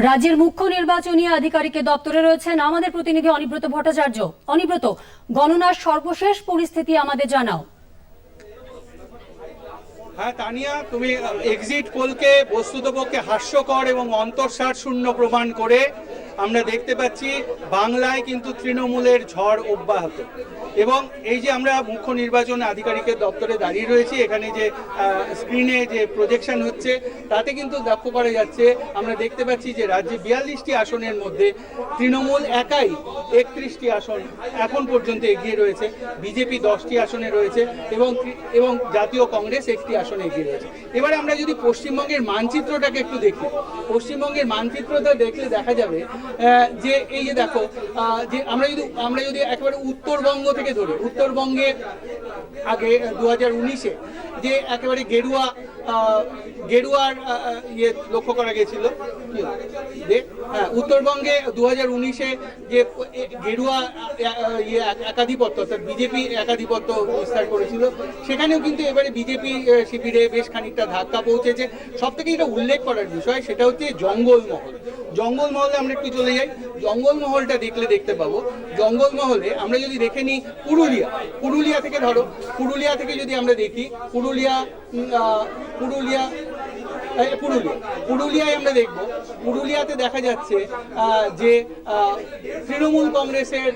রাজ্যের মুখ্য নির্বাচনী আধিকারিকের দপ্তরে রয়েছেন আমাদের প্রতিনিধি অনিব্রত ভট্টাচার্য। অনিব্রত, গণনার সর্বশেষ পরিস্থিতি আমাদের জানাও। হ্যাঁ তানিয়া, তুমি এক্সিট পোলকে বস্তুতপক্ষে হাস্যকর এবং অন্তঃসার শূন্য প্রমাণ করে আমরা দেখতে পাচ্ছি বাংলায় কিন্তু তৃণমূলের ঝড় অব্যাহত। এবং এই যে আমরা মুখ্য নির্বাচন আধিকারিকের দপ্তরে দাঁড়িয়ে রয়েছি, এখানে যে স্ক্রিনে যে প্রজেকশন হচ্ছে তাতে কিন্তু লক্ষ্য করা যাচ্ছে, আমরা দেখতে পাচ্ছি যে রাজ্যে 42টি আসনের মধ্যে তৃণমূল একাই 31টি আসন এখন পর্যন্ত এগিয়ে রয়েছে, বিজেপি 10টি আসনে রয়েছে এবং জাতীয় কংগ্রেস 1টি আসনে এগিয়ে রয়েছে। এবারে আমরা যদি পশ্চিমবঙ্গের মানচিত্রটাকে একটু দেখি, পশ্চিমবঙ্গের মানচিত্রটা দেখলে দেখা যাবে যে এই যে দেখো, যে আমরা যদি একেবারে উত্তরবঙ্গ থেকে ধরি, উত্তরবঙ্গে আগে 2019-এ যে একেবারে গেরুয়ার ইয়ে লক্ষ্য করা গেছিল, হ্যাঁ উত্তরবঙ্গে 2019-এ যে গেরুয়া ইয়ে একাধিপত্য, অর্থাৎ বিজেপি একাধিপত্য বিস্তার করেছিল, সেখানেও কিন্তু এবারে বিজেপি শিবিরে বেশ খানিকটা ধাক্কা পৌঁছেছে। সব থেকে এটা উল্লেখ করার বিষয় সেটা হচ্ছে জঙ্গলমহল। জঙ্গলমহলে আমরা একটু চলে যাই। জঙ্গলমহলটা দেখতে পাবো, জঙ্গলমহলে আমরা যদি দেখে নিই পুরুলিয়া থেকে ধরো, পুরুলিয়া থেকে যদি আমরা দেখি, পুরুলিয়ায় আমরা দেখব, পুরুলিয়াতে দেখা যাচ্ছে যে তৃণমূল কংগ্রেসের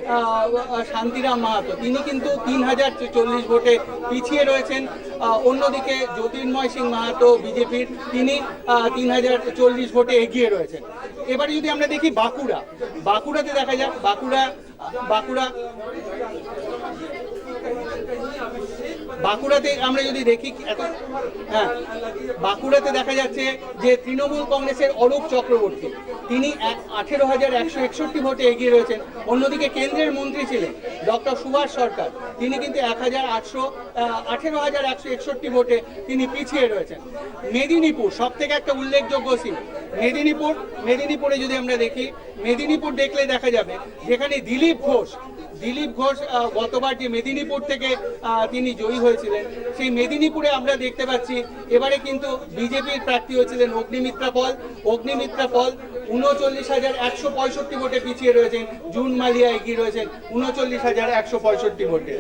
শান্তিরাম মাহাতো তিনি কিন্তু 3040 ভোটে পিছিয়ে রয়েছেন। অন্যদিকে জ্যোতির্ময় সিং মাহাতো বিজেপির, তিনি 3040 ভোটে এগিয়ে রয়েছেন। এবারে যদি আমরা দেখি বাঁকুড়াতে দেখা যাক, বাঁকুড়াতে আমরা যদি দেখি, হ্যাঁ বাঁকুড়াতে দেখা যাচ্ছে যে তৃণমূল কংগ্রেসের অরূপ চক্রবর্তী তিনি 18,161 ভোটে এগিয়ে রয়েছেন। অন্যদিকে কেন্দ্রের মন্ত্রী ছিলেন ডক্টর সুভাষ সরকার, তিনি কিন্তু 18,161 ভোটে তিনি পিছিয়ে রয়েছেন। মেদিনীপুর সব থেকে একটা উল্লেখযোগ্য সিট, মেদিনীপুরে যদি আমরা দেখি, মেদিনীপুর দেখলে দেখা যাবে যেখানে দিলীপ ঘোষ গতবার যে মেদিনীপুর থেকে তিনি জয়ী হয়েছিলেন, সেই মেদিনীপুরে আমরা দেখতে পাচ্ছি এবারে কিন্তু বিজেপির প্রার্থী হয়েছিলেন অগ্নিমিত্রা পল। 39,165 ভোটে পিছিয়ে রয়েছেন। জুন মালিয়া এগিয়ে রয়েছেন 39,165 ভোটে।